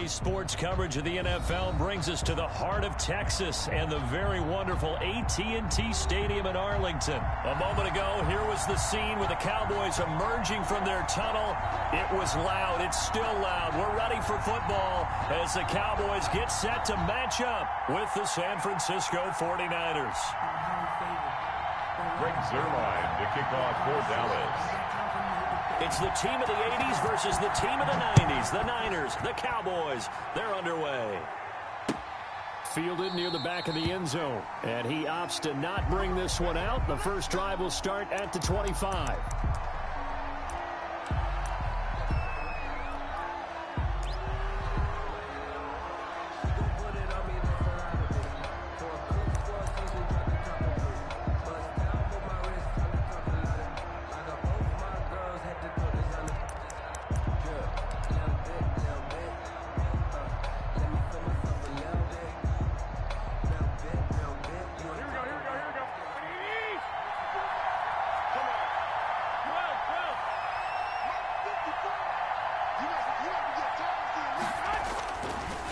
Today's sports coverage of the NFL brings us to the heart of Texas and the very wonderful AT&T Stadium in Arlington. A moment ago, here was the scene with the Cowboys emerging from their tunnel. It was loud. It's still loud. We're ready for football as the Cowboys get set to match up with the San Francisco 49ers. Greg Zuerlein to kick off for Dallas. It's the team of the 80s versus the team of the 90s. The Niners, the Cowboys, they're underway. Fielded near the back of the end zone. And he opts to not bring this one out. The first drive will start at the 25.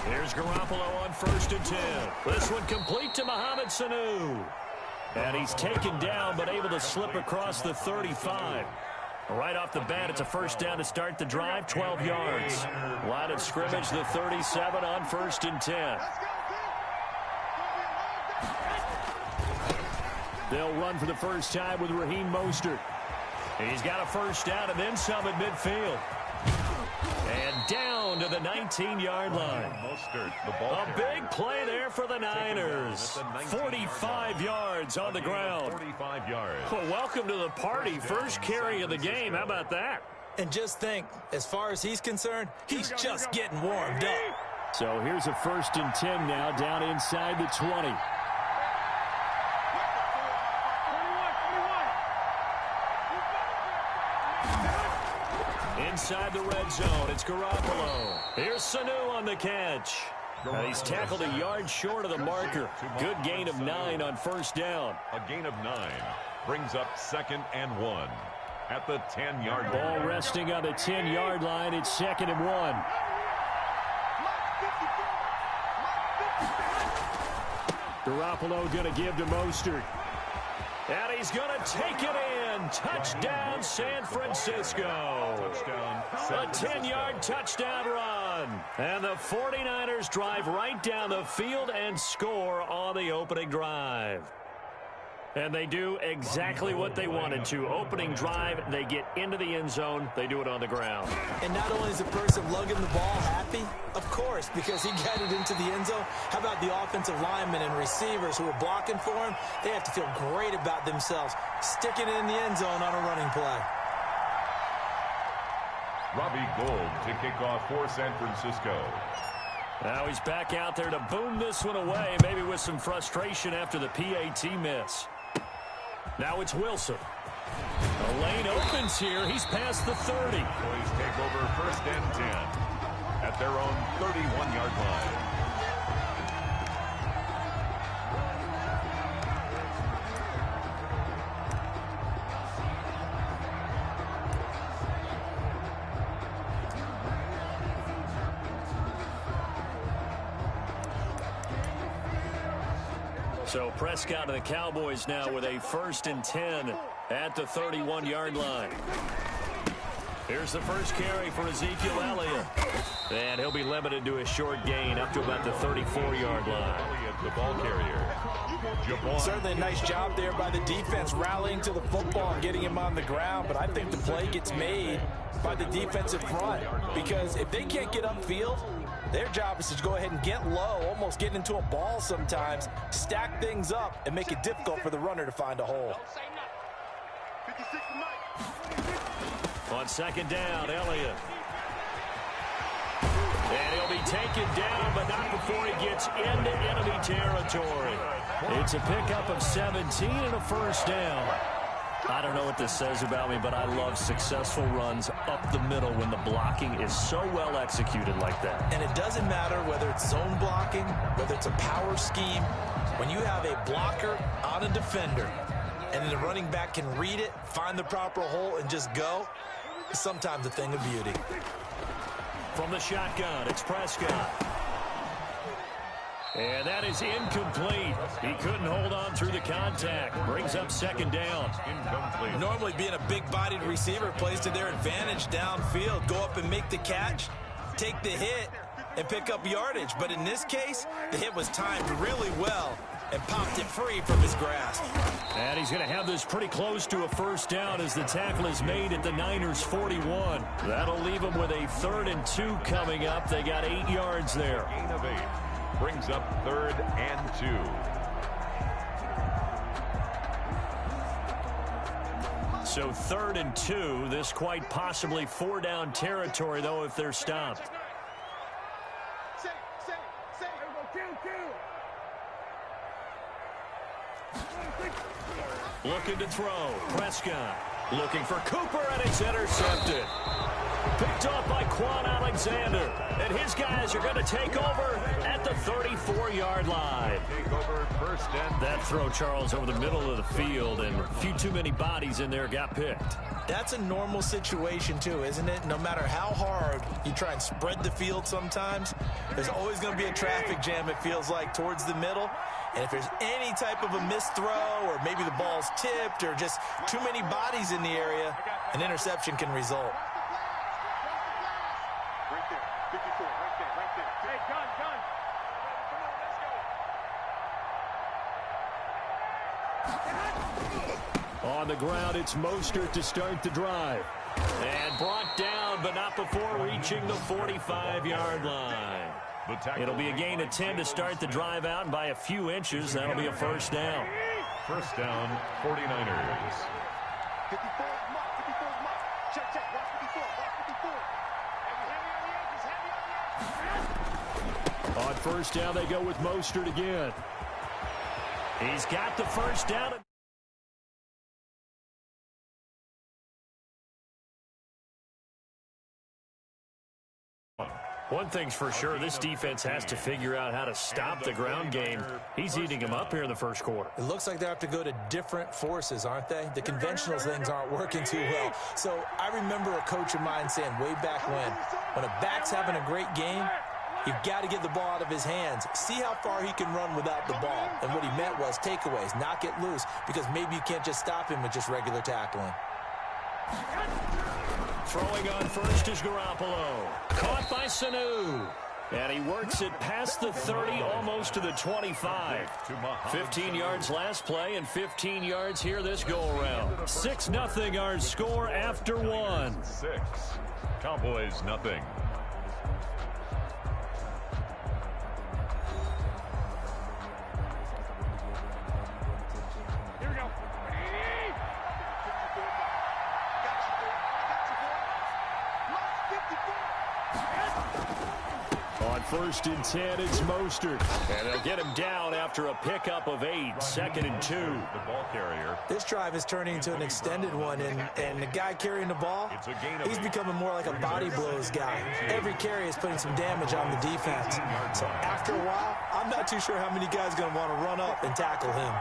Here's Garoppolo on 1st and 10. This one complete to Mohamed Sanu. And he's taken down but able to slip across the 35. Right off the bat, it's a first down to start the drive, 12 yards. Line of scrimmage, the 37 on 1st and 10. They'll run for the first time with Raheem Mostert. He's got a first down and then some at midfield. And down to the 19-yard line. Mostert, the ball a big play there for the Niners. 45 yards on the ground. 45 yards. Well, welcome to the party. First carry of the game. How about that? And just think, as far as he's concerned, he's just getting warmed up. So here's a 1st and 10 now down inside the 20. Inside the red zone, it's Garoppolo. Here's Sanu on the catch. He's tackled a yard short of the marker. Good gain of 9 on first down. A gain of 9 brings up 2nd and 1 at the 10-yard line. Ball resting on the 10-yard line. It's 2nd and 1. Garoppolo going to give to Mostert. And he's going to take it in. Touchdown, San Francisco. Touchdown. A 10-yard touchdown run. And the 49ers drive right down the field and score on the opening drive. And they do exactly what they wanted to. Opening drive, they get into the end zone. They do it on the ground. And not only is the person lugging the ball happy, of course, because he got it into the end zone. How about the offensive linemen and receivers who are blocking for him? They have to feel great about themselves, sticking it in the end zone on a running play. Robbie Gould to kick off for San Francisco. Now he's back out there to boom this one away, maybe with some frustration after the PAT miss. Now it's Wilson. The lane opens here. He's past the 30. Boys take over 1st and 10 at their own 31-yard line. So Prescott and the Cowboys now with a 1st and 10 at the 31-yard line. Here's the first carry for Ezekiel Elliott. And he'll be limited to a short gain up to about the 34-yard line. Elliott, the ball carrier. Certainly a nice job there by the defense rallying to the football and getting him on the ground. But I think the play gets made by the defensive front. Because if they can't get upfield, their job is to go ahead and get low, almost get into a ball sometimes, stack things up, and make it difficult for the runner to find a hole. On 2nd down, Elliott. And he'll be taken down, but not before he gets into enemy territory. It's a pickup of 17 and a first down. I don't know what this says about me, but I love successful runs up the middle when the blocking is so well executed like that. And it doesn't matter whether it's zone blocking, whether it's a power scheme. When you have a blocker on a defender and the running back can read it, find the proper hole, and just go, it's sometimes a thing of beauty. From the shotgun, it's Prescott. And that is incomplete. He couldn't hold on through the contact. Brings up second down. Incomplete. Normally being a big-bodied receiver plays to their advantage downfield. Go up and make the catch, take the hit, and pick up yardage. But in this case, the hit was timed really well and popped it free from his grasp. And he's going to have this pretty close to a first down as the tackle is made at the Niners' 41. That'll leave them with a 3rd and 2 coming up. They got 8 yards there. Gain of 8. Brings up 3rd and 2. So 3rd and 2. This quite possibly 4-down territory, though, if they're stopped. Looking to throw. Prescott looking for Cooper, and it's intercepted. Picked off by Kwon Alexander. And his guys are going to take over at the 34-yard line. Take over 1st and that throw, Charles, over the middle of the field, and a few too many bodies in there got picked. That's a normal situation, too, isn't it? No matter how hard you try and spread the field sometimes, there's always going to be a traffic jam, it feels like, towards the middle. And if there's any type of a missed throw or maybe the ball's tipped or just too many bodies in the area, an interception can result. Right there, 54, right there. Hey, gun. Come on, let's go. On the ground, it's Mostert to start the drive. And brought down, but not before reaching the 45-yard line. It'll be a gain of 10 to start the drive out, and by a few inches, that'll be a first down. First down, 49ers. 54 mark. Check. Watch 54. On first down, they go with Mostert again. He's got the first down. One thing's for sure, this defense has to figure out how to stop the ground game. He's eating them up here in the first quarter. It looks like they have to go to different forces, aren't they? The conventional things aren't working too well. So I remember a coach of mine saying way back when a back's having a great game, you've got to get the ball out of his hands. See how far he can run without the ball. And what he meant was takeaways, knock it loose, because maybe you can't just stop him with just regular tackling. Throwing on first is Garoppolo. Caught by Sanu. And he works it past the 30, almost to the 25. 15 yards last play and 15 yards here this go-around. 6-0 our score after 1. 6. Cowboys nothing. First and 10, it's Mostert. And they'll get him down after a pickup of 8, 2nd and 2. The ball carrier. This drive is turning into an extended one, and the guy carrying the ball, he's becoming more like a body blows guy. Every carry is putting some damage on the defense. So after a while, I'm not too sure how many guys are going to want to run up and tackle him.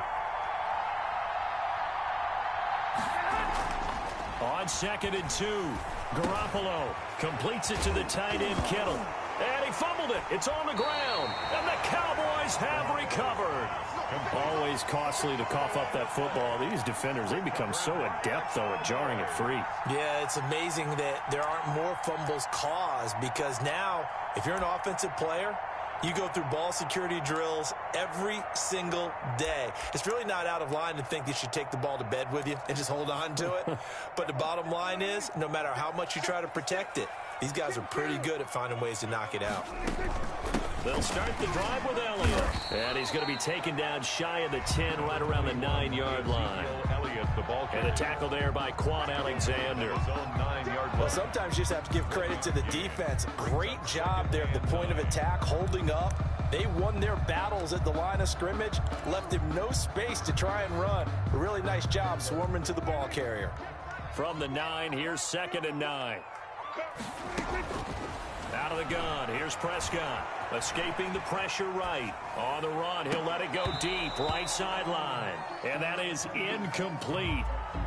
On 2nd and 2, Garoppolo completes it to the tight end, Kittle. And he fumbled it. It's on the ground. And the Cowboys have recovered. Always costly to cough up that football. These defenders, they become so adept, though, at jarring it free. Yeah, it's amazing that there aren't more fumbles caused, because now, if you're an offensive player, you go through ball security drills every single day. It's really not out of line to think you should take the ball to bed with you and just hold on to it. But the bottom line is, no matter how much you try to protect it, these guys are pretty good at finding ways to knock it out. They'll start the drive with Elliott. And he's going to be taken down shy of the 10, right around the 9-yard line. Elliott, the ball and a tackle there by Kwon Alexander. Well, sometimes you just have to give credit to the defense. Great job there at the point of attack, holding up. They won their battles at the line of scrimmage, left him no space to try and run. A really nice job swarming to the ball carrier. From the 9, here's 2nd and 9. Out of the gun, here's Prescott. Escaping the pressure right. On the run, he'll let it go deep, right sideline. And that is incomplete.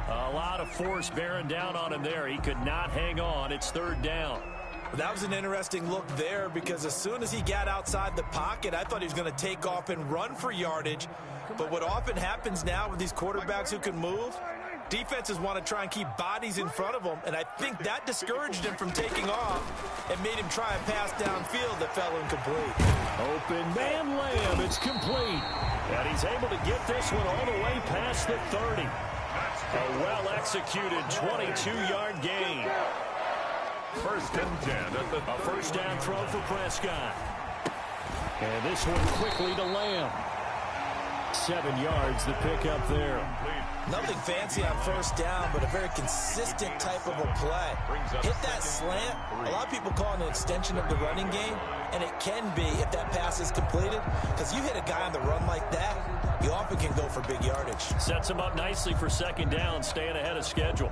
A lot of force bearing down on him there. He could not hang on. It's 3rd down. That was an interesting look there because as soon as he got outside the pocket, I thought he was going to take off and run for yardage. But what often happens now with these quarterbacks who can move, defenses want to try and keep bodies in front of them, and I think that discouraged him from taking off and made him try and pass downfield that fell incomplete. Open man layup, it's complete. And he's able to get this one all the way past the 30. A well-executed 22-yard gain. First and 10 at the A first down throw for Prescott. And this one quickly to Lamb. 7 yards the pick up there. Nothing fancy on first down, but a very consistent type of a play. Hit that slant. A lot of people call it an extension of the running game, and it can be if that pass is completed, because you hit a guy on the run like that, you often can go for big yardage. Sets him up nicely for second down, staying ahead of schedule.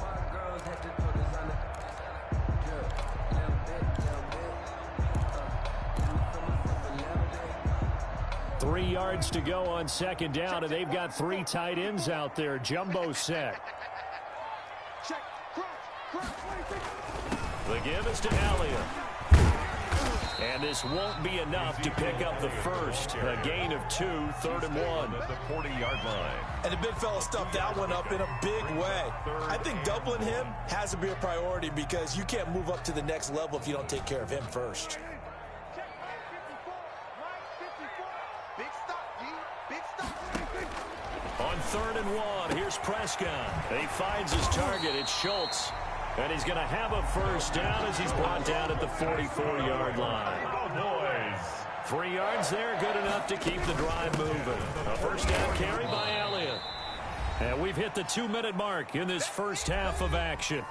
3 yards to go on second down, and they've got 3 tight ends out there. Jumbo set. The give is to Elliott. And this won't be enough to pick up the first. A gain of 2, 3rd and 1. At the 40-yard line. And the big fella stuffed that one up in a big way. I think doubling him has to be a priority because you can't move up to the next level if you don't take care of him first. On 3rd and 1, here's Prescott. He finds his target. It's Schultz. And he's going to have a first down as he's brought down at the 44-yard line. Oh, boys. 3 yards there, good enough to keep the drive moving. A first down carry by Elliott. And we've hit the 2-minute mark in this first half of action.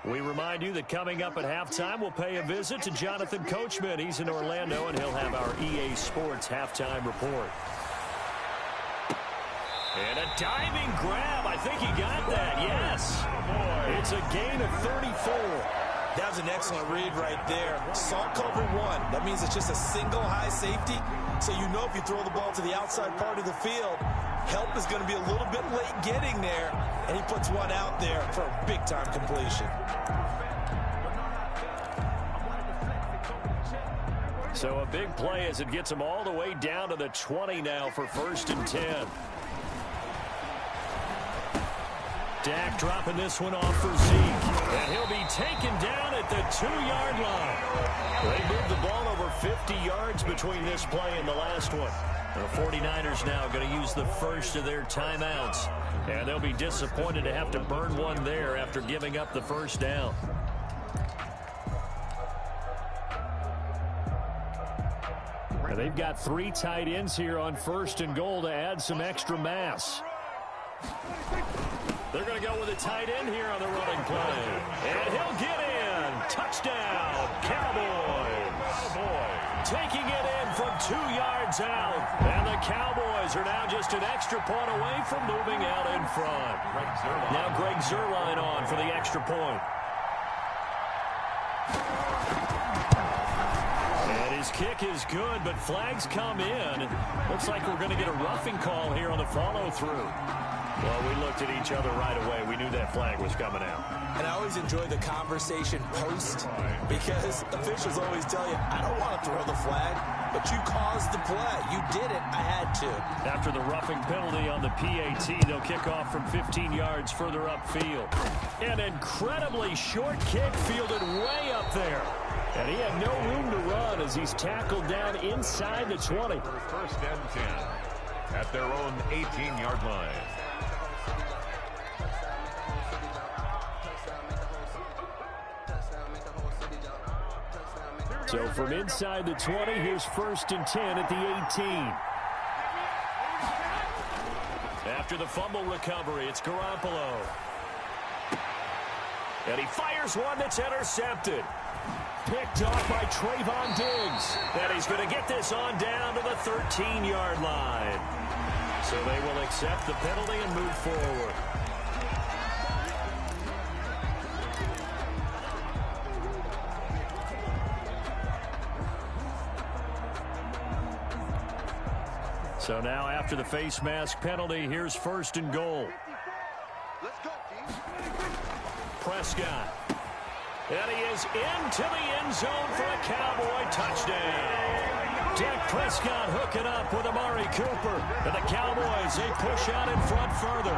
We remind you that coming up at halftime, we'll pay a visit to Jonathan Coachman. He's in Orlando, and he'll have our EA Sports halftime report. And a diving grab. I think he got that. Yes. It's a gain of 34. That was an excellent read right there. Salt cover 1. That means it's just a single high safety. So you know if you throw the ball to the outside part of the field, help is going to be a little bit late getting there. And he puts one out there for a big-time completion. So a big play as it gets him all the way down to the 20 now for 1st and 10. Dak dropping this one off for Zeke. And he'll be taken down at the 2-yard line. They moved the ball over 50 yards between this play and the last one. The 49ers now going to use the first of their timeouts. And they'll be disappointed to have to burn one there after giving up the first down. And they've got 3 tight ends here on 1st and goal to add some extra mass. They're going to go with a tight end here on the running play. And he'll get in. Touchdown, Cowboys. Taking it in from 2 yards out. And the Cowboys are now just an extra point away from moving out in front. Now Greg Zuerlein on for the extra point. And his kick is good, but flags come in. Looks like we're going to get a roughing call here on the follow-through. Well, we looked at each other right away. We knew that flag was coming out. And I always enjoy the conversation post because officials always tell you, I don't want to throw the flag, but you caused the play. You did it. I had to. After the roughing penalty on the PAT, they'll kick off from 15 yards further upfield. An incredibly short kick fielded way up there. And he had no room to run as he's tackled down inside the 20. First and 10 at their own 18-yard line. So from inside the 20, here's 1st and 10 at the 18. After the fumble recovery, it's Garoppolo. And he fires one that's intercepted. Picked off by Trayvon Diggs. And he's going to get this on down to the 13-yard line. So they will accept the penalty and move forward. So now after the face mask penalty, here's 1st and goal. Let's go, team. Prescott. And he is into the end zone for a Cowboy touchdown. Dak Prescott hooking up with Amari Cooper. And the Cowboys, they push out in front further.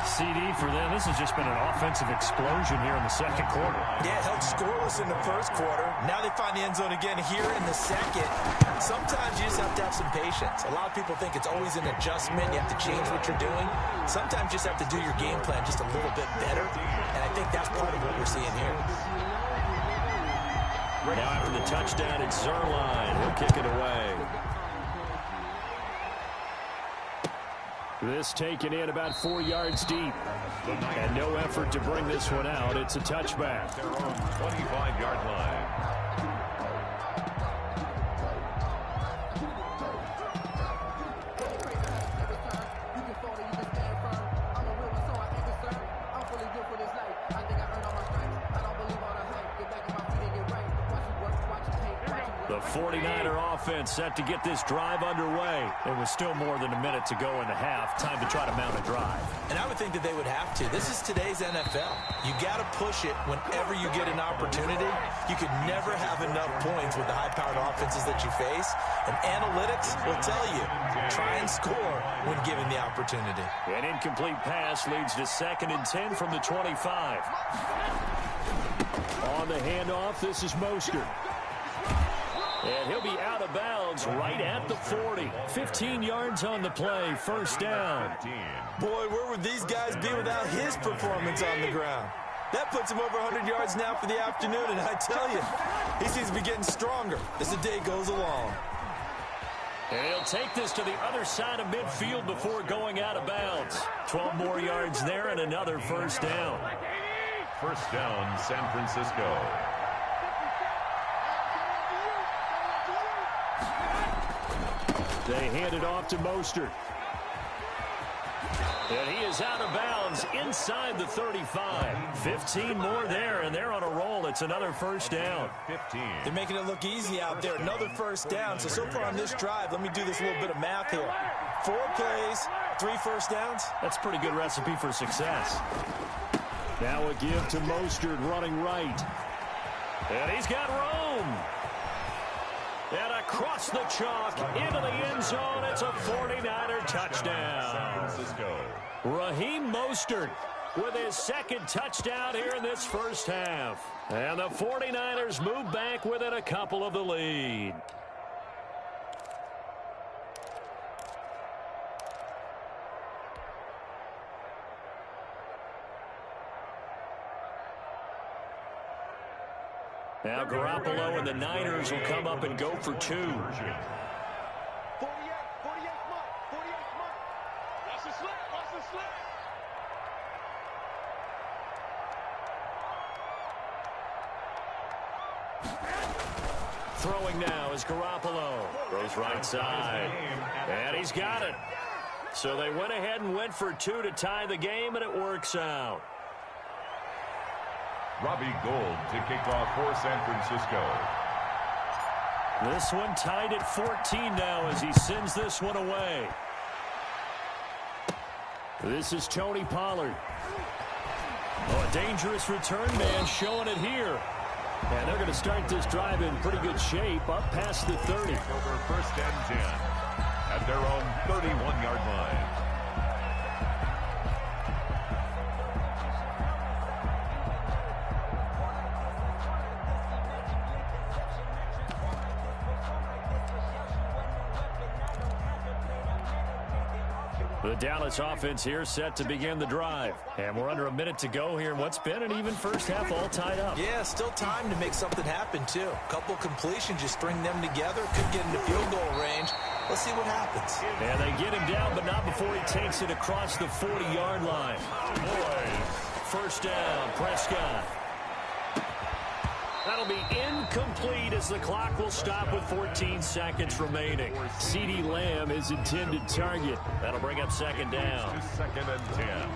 CD for them. This has just been an offensive explosion here in the second quarter. Yeah, held scoreless in the first quarter. Now they find the end zone again here in the second. Sometimes you just have to have some patience. A lot of people think it's always an adjustment. You have to change what you're doing. Sometimes you just have to do your game plan just a little bit better. And I think that's part of what we're seeing here. Now after the touchdown, it's Zerline. He'll kick it away. This taken in about 4 yards deep. And no effort to bring this one out. It's a touchback. Their own 25-yard line. The 49er offense set to get this drive underway. It was still more than a minute to go in the half. Time to try to mount a drive. And I would think that they would have to. This is today's NFL. You got to push it whenever you get an opportunity. You could never have enough points with the high-powered offenses that you face. And analytics will tell you, try and score when given the opportunity. An incomplete pass leads to 2nd and 10 from the 25. On the handoff, this is Mostert. And he'll be out of bounds right at the 40. 15 yards on the play, 1st down. Boy, where would these guys be without his performance on the ground? That puts him over 100 yards now for the afternoon, and I tell you, he seems to be getting stronger as the day goes along. And he'll take this to the other side of midfield before going out of bounds. 12 more yards there and another 1st down. 1st down, San Francisco. They hand it off to Mostert. And he is out of bounds inside the 35. 15 more there, and they're on a roll. It's another 1st down. 15. They're making it look easy out there. Another 1st down. So far on this drive, let me do this little bit of math here. 4 plays, 3 1st downs. That's a pretty good recipe for success. Now a give to Mostert running right. And he's got room. And across the chalk into the end zone. It's a 49er touchdown. San Francisco. Raheem Mostert with his 2nd touchdown here in this 1st half. And the 49ers move back within a couple of the lead. Now Garoppolo and the Niners will come up and go for 2. 48 mark. 48 mark. Watch the slant. Watch the slant. Throwing now is Garoppolo. Throws right side. And he's got it. So they went ahead and went for 2 to tie the game, and it works out. Robbie Gould to kick off for San Francisco. This one tied at 14 now as he sends this one away. This is Tony Pollard. Oh, a dangerous return man showing it here. And they're going to start this drive in pretty good shape up past the 30. Over 1st and 10 at their own 31-yard line. The Dallas offense here set to begin the drive. And we're under a minute to go here in what's been an even 1st half all tied up. Yeah, still time to make something happen, too. A couple completions, just string them together. Could get into field goal range. Let's see what happens. And they get him down, but not before he takes it across the 40-yard line. Boy, 1st down, Prescott. That'll be incomplete as the clock will stop with 14 seconds remaining. CeeDee Lamb is intended target. That'll bring up 2nd down. 2nd and 10.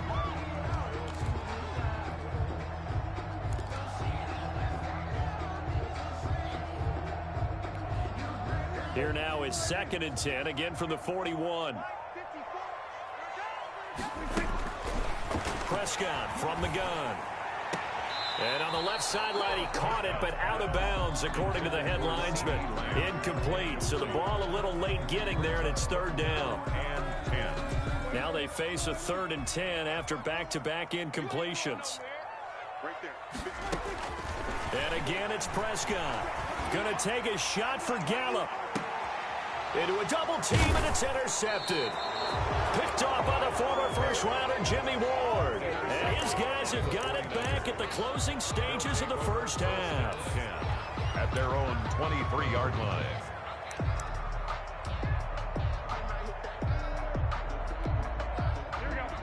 Here now is 2nd and 10, again from the 41. Prescott from the gun. And on the left sideline, he caught it, but out of bounds, according to the headlinesman. Incomplete, so the ball a little late getting there, and it's 3rd down. And 10. Now they face a 3rd and 10 after back-to-back incompletions. And again, it's Prescott. Going to take a shot for Gallup. Into a double team, and it's intercepted. Picked off by the former first-rounder Jimmy Ward. And his guys have got it back at the closing stages of the first half. At their own 23-yard line.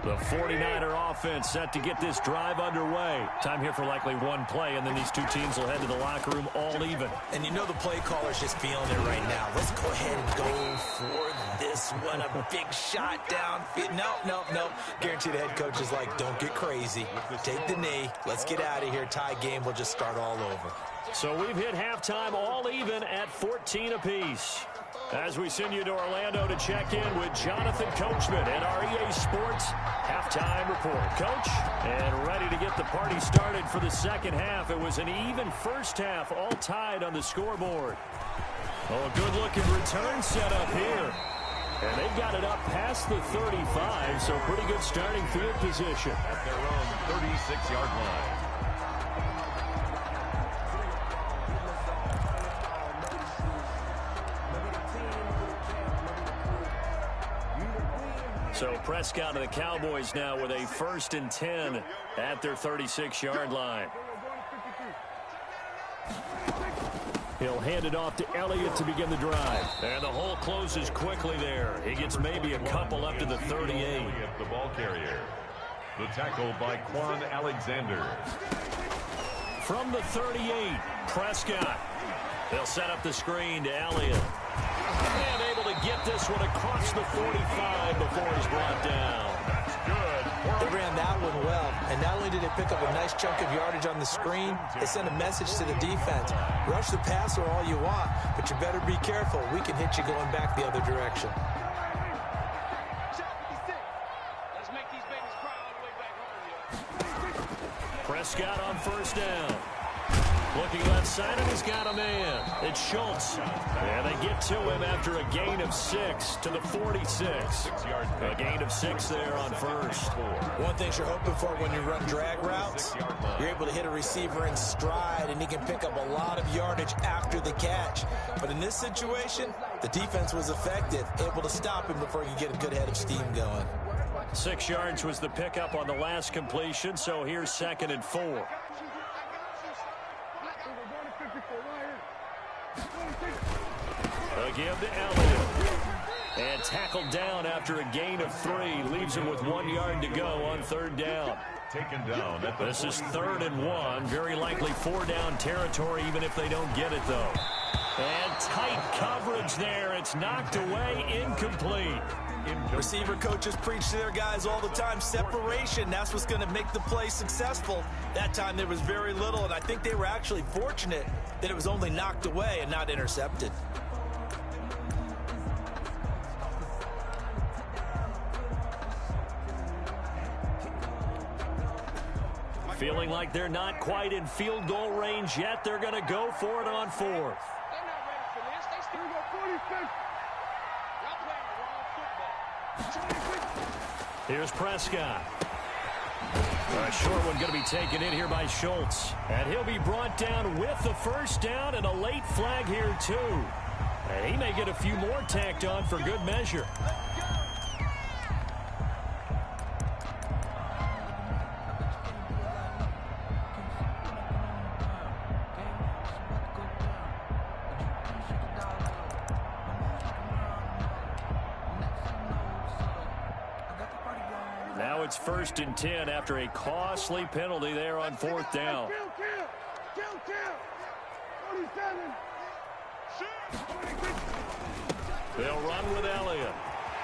The 49er offense set to get this drive underway. Time here for likely one play, and then these two teams will head to the locker room all even. And you know the play caller's just feeling it right now. Let's go ahead and go for this one. A big shot down. Nope. Guarantee the head coach is like, don't get crazy. Take the knee. Let's get out of here. Tie game. We'll just start all over. So we've hit halftime all even at 14 apiece. As we send you to Orlando to check in with Jonathan Coachman and our EA Sports halftime report. Coach, and ready to get the party started for the second half. It was an even first half, all tied on the scoreboard. Oh, a good-looking return set up here. And they got it up past the 35, so pretty good starting field position. At their own 36-yard line. So Prescott and the Cowboys now with a 1st and 10 at their 36-yard line. He'll hand it off to Elliott to begin the drive. And the hole closes quickly there. He gets maybe a couple up to the 38. The ball carrier. The tackle by Kwon Alexander. From the 38, Prescott. They'll set up the screen to Elliott. And able to get this one across the 45 before he's brought down. That's good. They ran that one well, and not only did they pick up a nice chunk of yardage on the screen, they sent a message to the defense. Rush the passer all you want, but you better be careful. We can hit you going back the other direction. Prescott on 1st down. Looking left side, and he's got a man. It's Schultz. And they get to him after a gain of 6 to the 46. A gain of 6 there on 1st. One thing you're hoping for when you run drag routes, you're able to hit a receiver in stride, and he can pick up a lot of yardage after the catch. But in this situation, the defense was effective, able to stop him before he could get a good head of steam going. 6 yards was the pickup on the last completion, so here's 2nd and 4. Again to Elliott. And tackled down after a gain of 3. Leaves him with 1 yard to go on 3rd down. Taken down. This is 3rd and 1. Very likely 4-down territory, even if they don't get it, though. And tight coverage there. It's knocked away, incomplete. Receiver coaches preach to their guys all the time. Separation, that's what's going to make the play successful. That time there was very little, and I think they were actually fortunate that it was only knocked away and not intercepted. Feeling like they're not quite in field goal range yet. They're going to go for it on 4th. They're not ready for this. They still got 46. Y'all playing the wrong football. Here's Prescott. A short one going to be taken in here by Schultz. And he'll be brought down with the 1st down and a late flag here, too. And he may get a few more tacked on for good measure. Now it's 1st and 10 after a costly penalty there on 4th down. They'll run with Elliott.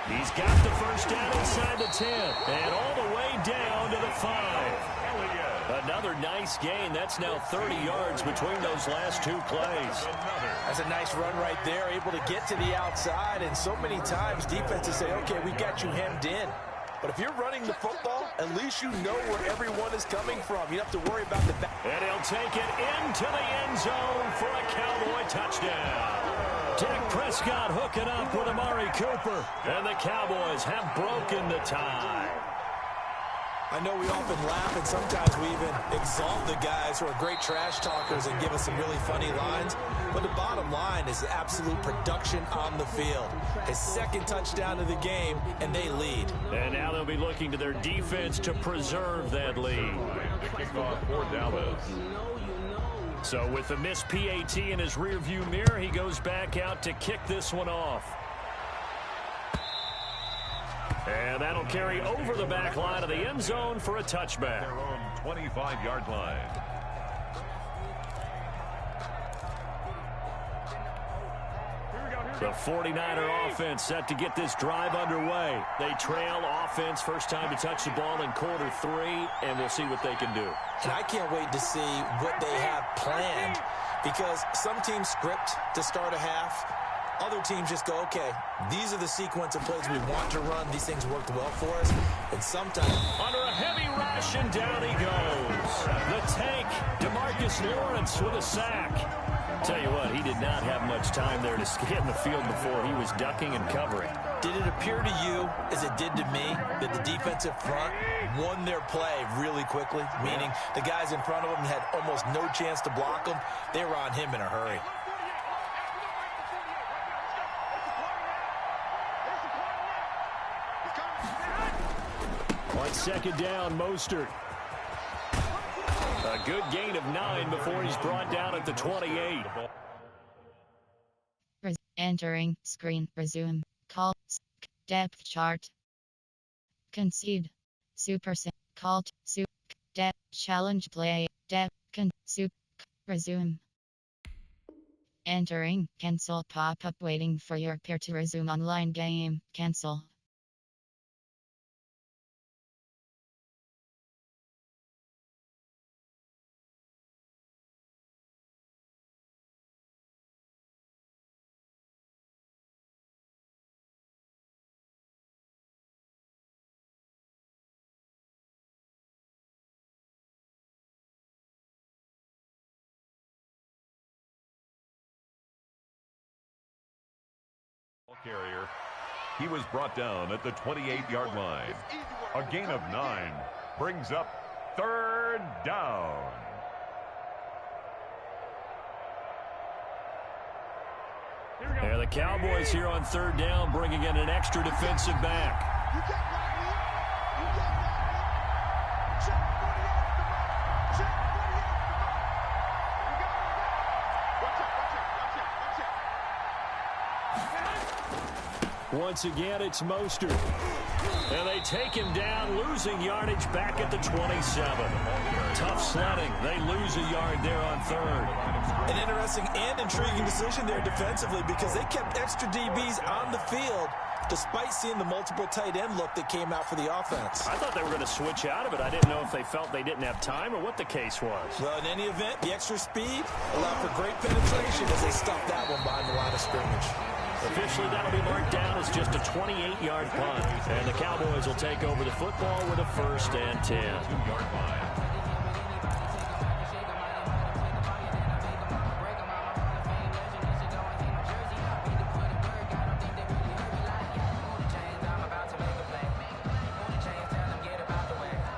He's got the 1st down inside the 10 and all the way down to the 5. Elliott. Another nice gain. That's now 30 yards between those last two plays. That's a nice run right there, able to get to the outside. And so many times defenses say, okay, we got you hemmed in. But if you're running the football, at least you know where everyone is coming from. You don't have to worry about the back. And he'll take it into the end zone for a Cowboy touchdown. Dak Prescott hooking up with Amari Cooper. And the Cowboys have broken the tie. I know we often laugh, and sometimes we even exalt the guys who are great trash talkers and give us some really funny lines. But the bottom line is the absolute production on the field. His second touchdown of the game, and they lead. And now they'll be looking to their defense to preserve that lead. The kickoff for Dallas. So with the missed PAT in his rearview mirror, he goes back out to kick this one off. And that'll carry over the back line of the end zone for a touchback. Their own 25-yard line. The 49er offense set to get this drive underway. They trail offense, first time to touch the ball in quarter 3, and we'll see what they can do. And I can't wait to see what they have planned, because some teams script to start a half. Other teams just go, okay, these are the sequence of plays we want to run. These things worked well for us. And sometimes under a heavy rush, and down he goes. The tank, DeMarcus Lawrence with a sack. Tell you what, he did not have much time there to get in the field before he was ducking and covering. Did it appear to you, as it did to me, that the defensive front won their play really quickly? Meaning the guys in front of them had almost no chance to block them. They were on him in a hurry. On second down, Mostert. A good gain of 9 before he's brought down at the 28. Entering screen, resume, call, depth chart, concede, super, called, depth, challenge play, depth, resume. Entering, cancel pop-up waiting for your peer to resume online game, cancel. Carrier. He was brought down at the 28-yard line. A gain of 9 brings up third down. And the Cowboys here on third down, bringing in an extra defensive back. Once again, it's Mostert. And they take him down, losing yardage back at the 27. Tough sledding. They lose a yard there on third. An interesting and intriguing decision there defensively, because they kept extra DBs on the field despite seeing the multiple tight end look that came out for the offense. I thought they were going to switch out of it. I didn't know if they felt they didn't have time or what the case was. Well, in any event, the extra speed allowed for great penetration as they stuffed that one behind the line of scrimmage. Officially, that'll be marked down as just a 28-yard punt. And the Cowboys will take over the football with a 1st and 10. 2-yard line.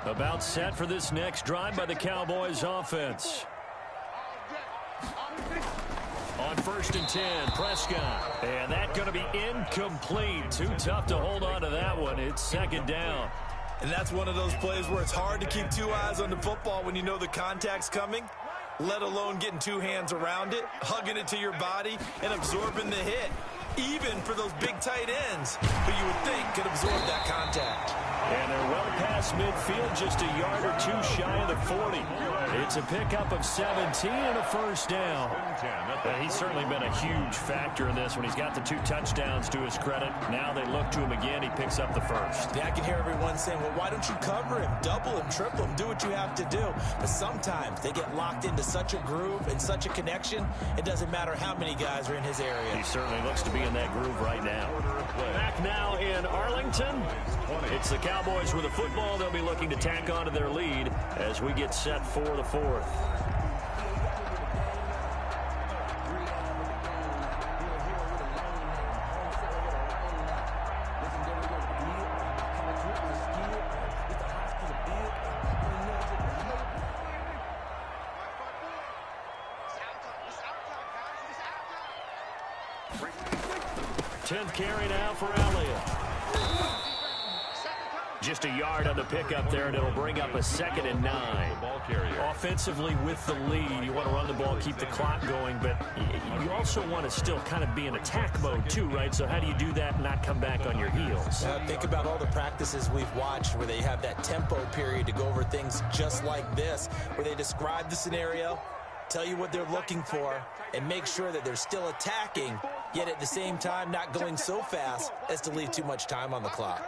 About set for this next drive by the Cowboys offense. On 1st and 10, Prescott. And that's going to be incomplete. Too tough to hold on to that one. It's second down. And that's one of those plays where it's hard to keep 2 eyes on the football when you know the contact's coming, let alone getting 2 hands around it, hugging it to your body, and absorbing the hit. Even for those big tight ends who you would think could absorb that contact. And they're well past midfield, just a yard or two shy of the 40. It's a pickup of 17 and a first down. He's certainly been a huge factor in this when he's got the 2 touchdowns to his credit. Now they look to him again. He picks up the first. Yeah, I can hear everyone saying, well, why don't you cover him, double him, triple him, do what you have to do. But sometimes they get locked into such a groove and such a connection, it doesn't matter how many guys are in his area. He certainly looks to be in that groove right now. Back now in Arlington. It's the Cowboys with the football. They'll be looking to tack on to their lead as we get set for the 4th. Tenth carry now for Elliott. Just a yard on the pickup there, and it'll bring up a 2nd and 9. Offensively with the lead, you want to run the ball, keep the clock going, but you also want to still kind of be in attack mode too, right? So how do you do that and not come back on your heels? Think about all the practices we've watched where they have that tempo period to go over things just like this, where they describe the scenario, tell you what they're looking for, and make sure that they're still attacking, yet at the same time not going so fast as to leave too much time on the clock.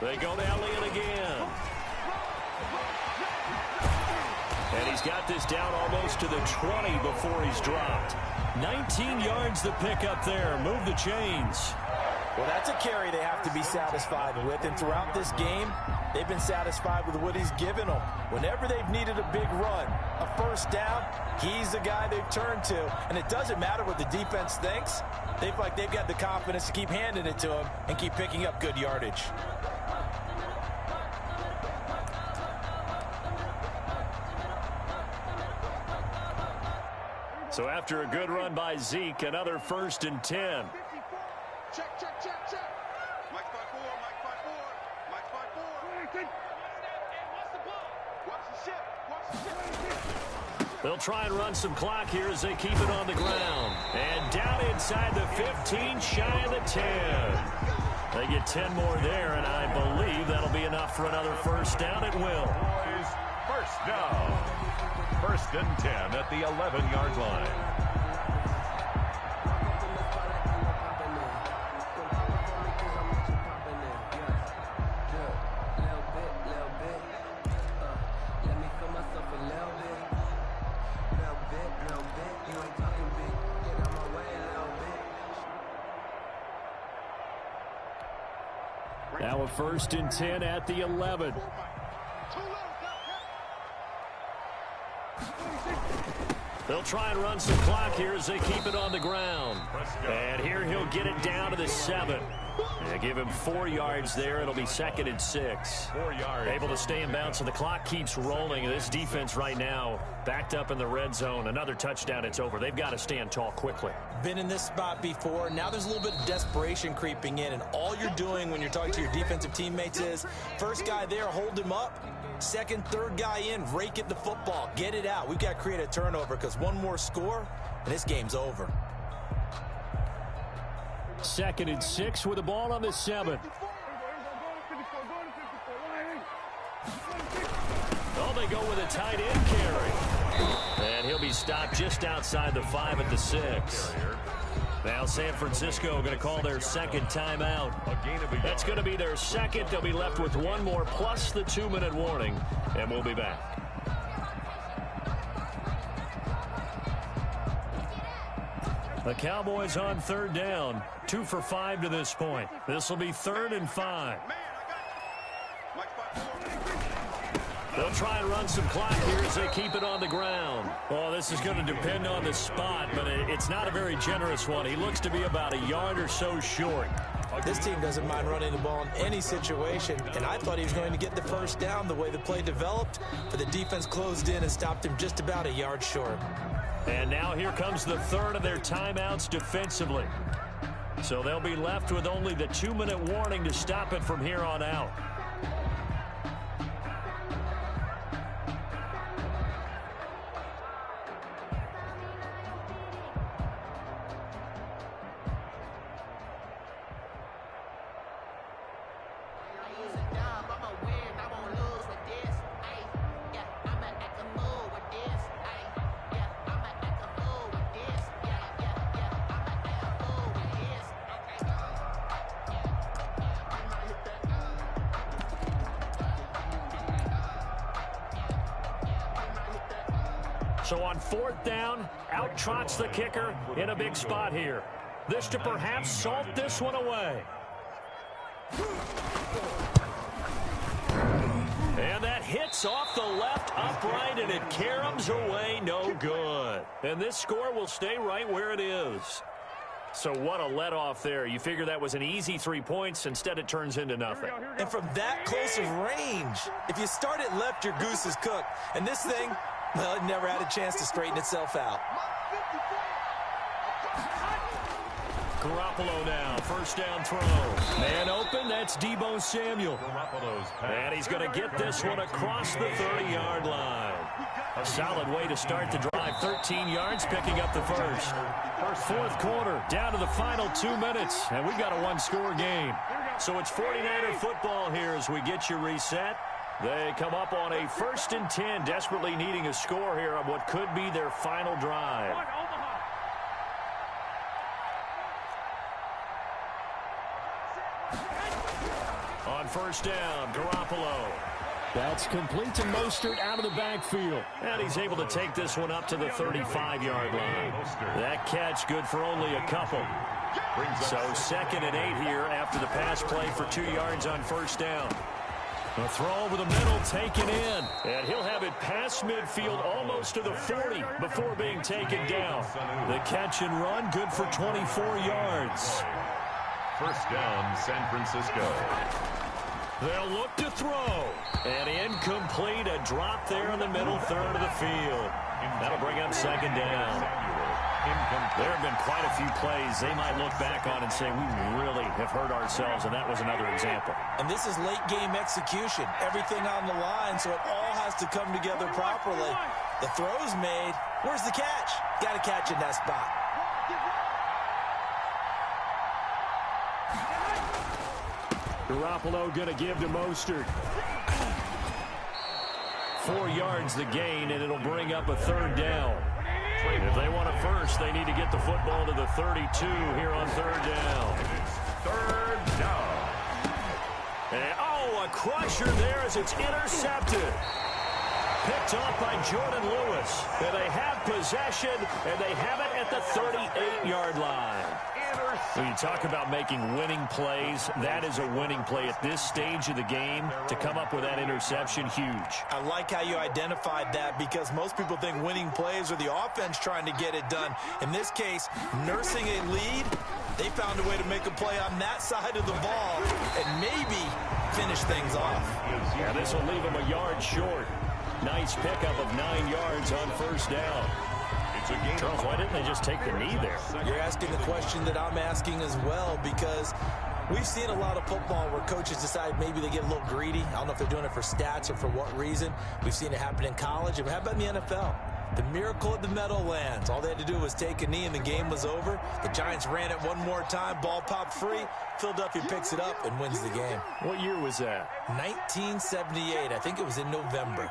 They go to Elliott again. And he's got this down almost to the 20 before he's dropped. 19 yards the pickup there. Move the chains. Well, that's a carry they have to be satisfied with. And throughout this game, they've been satisfied with what he's given them. Whenever they've needed a big run, a first down, he's the guy they've turned to. And it doesn't matter what the defense thinks. They feel like they've got the confidence to keep handing it to him and keep picking up good yardage. So after a good run by Zeke, another 1st and 10. Check, check, check, check. Mike 5-4, Mike 5-4, Mike 5-4. Watch the ball. Watch the ship. Watch the ship. They'll try and run some clock here as they keep it on the ground. And down inside the 15, shy of the 10. They get 10 more there, and I believe that'll be enough for another first down. It will. First down. 1st and 10 at the 11-yard line. Now a 1st and 10 at the 11. They'll try and run some clock here as they keep it on the ground. And here he'll get it down to the 7. They give him 4 yards there. It'll be 2nd and 6. 4 yards. Able to stay in bounds, so the clock keeps rolling. This defense right now backed up in the red zone. Another touchdown, it's over. They've got to stand tall quickly. Been in this spot before. Now there's a little bit of desperation creeping in, and all you're doing when you're talking to your defensive teammates is, first guy there, hold him up. Second, third guy in, rake at the football. Get it out. We've got to create a turnover because one more score, and this game's over. 2nd and 6 with the ball on the 7. Oh, they go with a tight end carry. And he'll be stopped just outside the 5 at the 6. Now San Francisco going to call their 2nd timeout. That's going to be their 2nd. They'll be left with 1 more plus the 2-minute warning, and we'll be back. The Cowboys on 3rd down, 2 for 5 to this point. This will be 3rd and 5. They'll try and run some clock here as they keep it on the ground. Well, this is going to depend on the spot, but it's not a very generous one. He looks to be about a yard or so short. This team doesn't mind running the ball in any situation, and I thought he was going to get the first down the way the play developed, but the defense closed in and stopped him just about a yard short. And now here comes the 3rd of their timeouts defensively. So they'll be left with only the 2-minute warning to stop it from here on out. So on 4th down, out trots the kicker in a big spot here. This to perhaps salt this one away. And that hits off the left upright, and it caroms away, no good. And this score will stay right where it is. So what a let-off there. You figure that was an easy 3 points. Instead, it turns into nothing. And from that close of range, if you start it left, your goose is cooked. And this thing, well, it never had a chance to straighten itself out. Garoppolo now, 1st down throw. Man open, that's Deebo Samuel. And he's going to get this one across the 30-yard line. A solid way to start the drive. 13 yards, picking up the first. 4th quarter, down to the final 2 minutes, and we've got a one-score game. So it's 49er football here as we get you reset. They come up on a 1st and 10, desperately needing a score here on what could be their final drive. On 1st down, Garoppolo. That's complete to Mostert out of the backfield. And he's able to take this one up to the 35-yard line. That catch good for only a couple. So 2nd and 8 here after the pass play for 2 yards on 1st down. A throw over the middle taken in. And he'll have it past midfield almost to the 40 before being taken down. The catch and run good for 24 yards. 1st down, San Francisco. They'll look to throw. And incomplete. A drop there in the middle third of the field. That'll bring up 2nd down. There have been quite a few plays they might look back on and say, we really have hurt ourselves, and that was another example. And this is late-game execution. Everything on the line, so it all has to come together properly. The throw's made. Where's the catch? Got to catch in that spot. Garoppolo going to give to Mostert. 4 yards the gain, and it'll bring up a 3rd down. If they want a first, they need to get the football to the 32 here on 3rd down. 3rd down. And, oh, a crusher there as it's intercepted. Picked off by Jordan Lewis. And they have possession, and they have it at the 38-yard line. When you talk about making winning plays, that is a winning play at this stage of the game. To come up with that interception, huge. I like how you identified that because most people think winning plays are the offense trying to get it done. In this case, nursing a lead, they found a way to make a play on that side of the ball and maybe finish things off. Yeah, this will leave them a yard short. Nice pickup of 9 yards on 1st down. Charles, why didn't they just take the knee there? You're asking the question that I'm asking as well, because we've seen a lot of football where coaches decide maybe they get a little greedy. I don't know if they're doing it for stats or for what reason. We've seen it happen in college. And how about in the NFL? The miracle at the Meadowlands. All they had to do was take a knee and the game was over. The Giants ran it one more time. Ball popped free. Philadelphia picks it up and wins the game. What year was that? 1978. I think it was in November.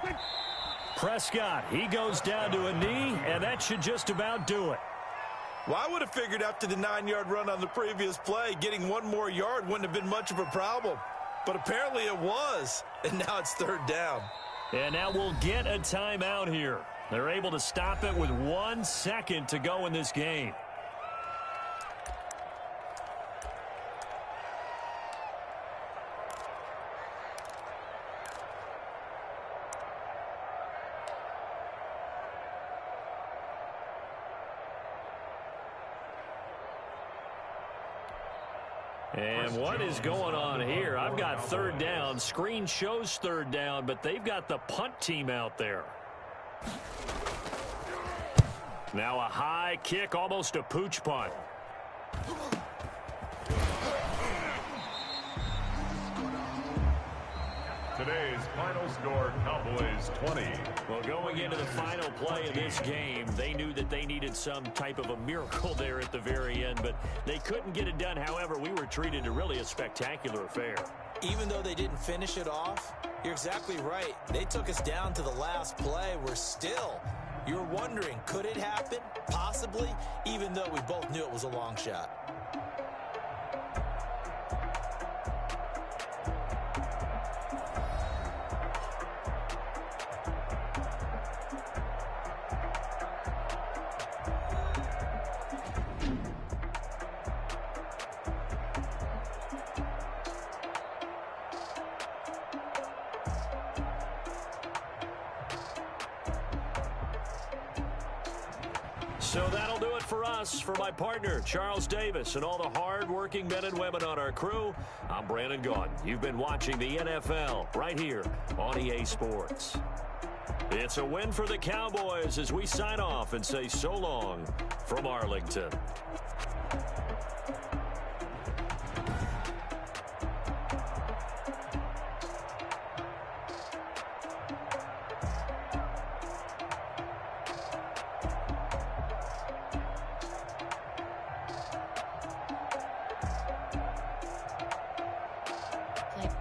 Prescott, he goes down to a knee, and that should just about do it. Well, I would have figured after the 9-yard run on the previous play, getting 1 more yard wouldn't have been much of a problem. But apparently it was, and now it's 3rd down. And now we'll get a timeout here. They're able to stop it with 1 second to go in this game. And what is going on here? I've got 3rd down. Screen shows 3rd down, but they've got the punt team out there. Now a high kick, almost a pooch punt. Today's final score, Cowboys 20. Well, going into the final play of this game, they knew that they needed some type of a miracle there at the very end, but they couldn't get it done. However, we were treated to really a spectacular affair. Even though they didn't finish it off, you're exactly right. They took us down to the last play. We're still, you're wondering, could it happen? Possibly, even though we both knew it was a long shot. So that'll do it for us. For my partner, Charles Davis, and all the hard-working men and women on our crew, I'm Brandon Gaudin. You've been watching the NFL right here on EA Sports. It's a win for the Cowboys as we sign off and say so long from Arlington.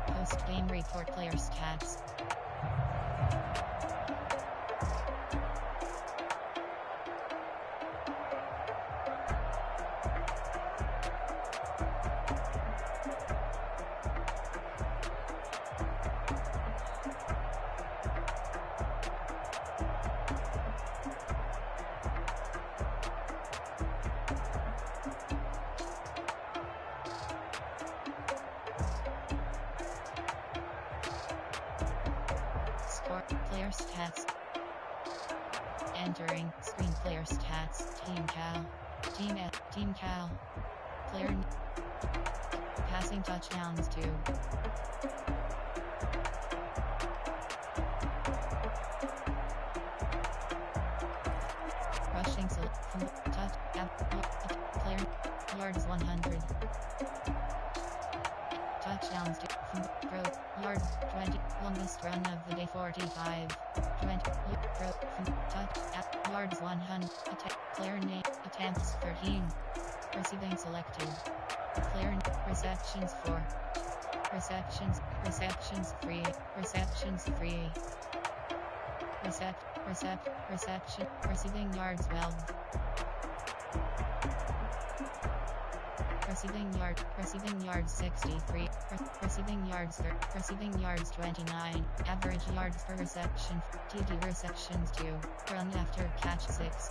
Post-game report player stats. Player stats. Entering screen player stats. Team Cal. Team Cal. Player. Passing touchdowns 2. Rushing touch. Player. Yards 100. Touchdowns from throw. Yards 20. Longest run of the day 45. 20. Throw from touch. Yards 100. Player name. Attempts 13. Receiving selected. Player receptions 4. Receptions 3. Receptions 3. Reception. Receiving yards 12. Receiving yards 63, receiving yards 29, average yards per reception, TD receptions 2, run after catch 6,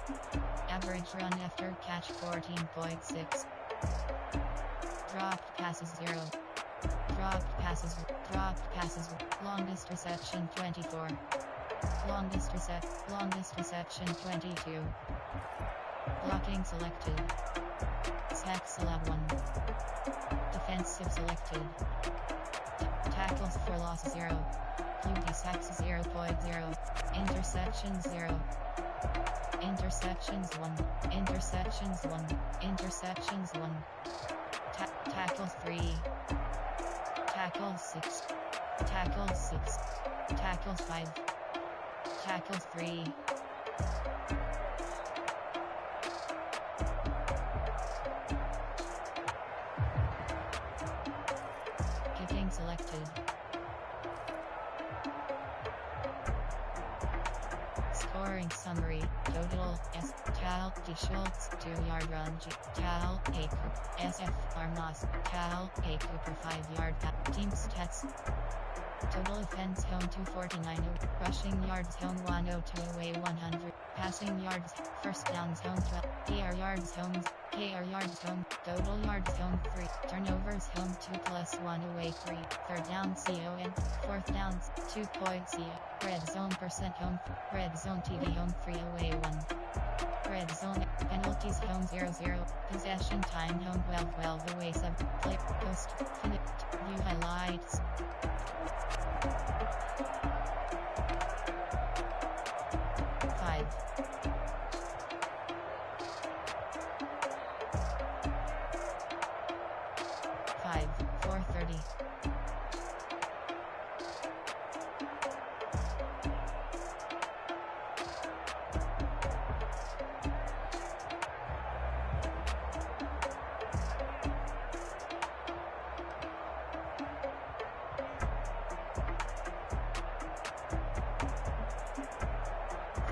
average run after catch 14.6, dropped passes 0, dropped passes, longest reception 24, longest reception 22, blocking selected. Sacks allowed 1. Defensive selected. Tackles for loss 0. QB sacks 0.0. Interceptions 0. Interceptions 1. Interceptions 1. Interceptions 1. Tackles 3. Tackles 6. Tackles 6. Tackles 5. Tackles 3. Selected. Scoring summary. Total S. Cal D. Schultz 2-yard run. G. Cal A. Cooper. SF Armas. Cal A. Cooper 5-yard. Team stats. Total offense home 249. Rushing yards home 102 away 100. Passing yards. First downs home 12. KR yards home. Total yards home 3. Turnovers home 2 plus 1 away 3. Third down CON. Fourth downs 2 points CO. Red zone percent home. Red zone TD home 3 away 1. Red zone penalties home 0-0. Possession time home 12 away 7. Play post. Finish. View highlights.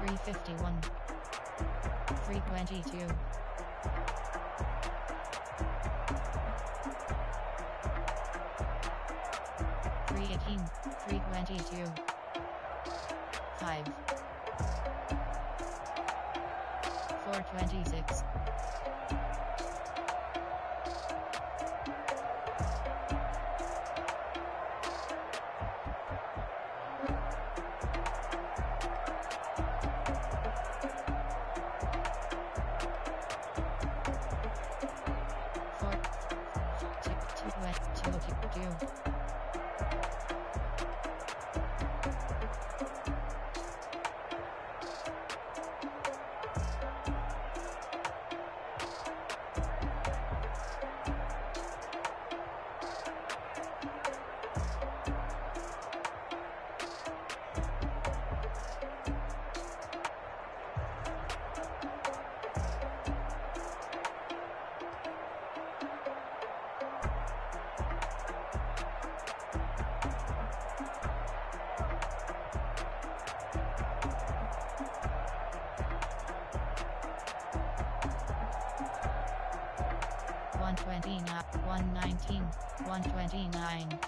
$351. $322. $318. $322. 5. $426. $129, $119, $129.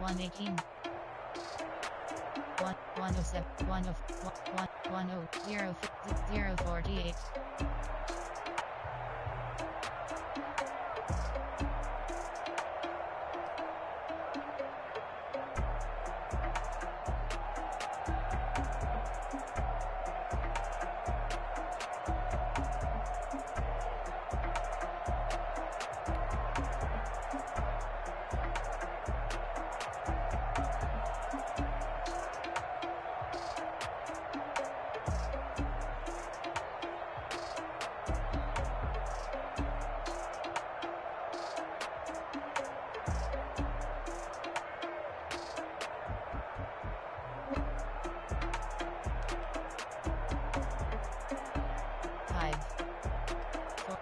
$118, 107, 048. Five, 4,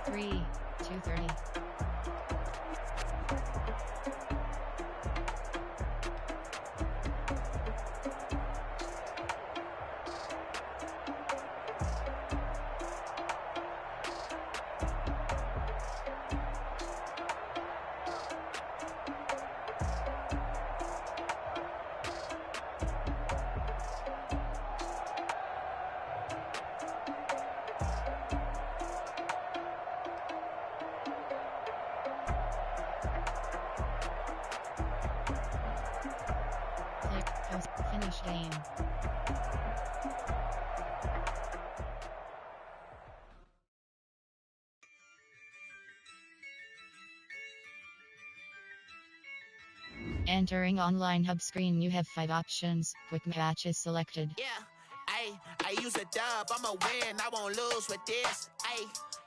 3, 230. Finish game. Entering online hub screen, you have 5 options. Quick match is selected. Yeah, I use a dub, I'ma win, I won't lose with this.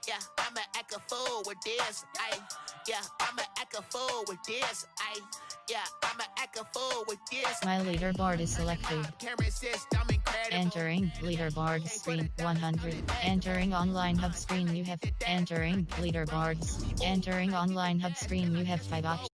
Yeah, I'ma act a fool with this. Yeah, I'ma act a fool with this. Yeah, I'ma act a fool with this. My leaderboard is selected. Entering leaderboard screen 100. Entering online hub screen, you have entering leaderboards. Entering online hub screen, you have 5 options.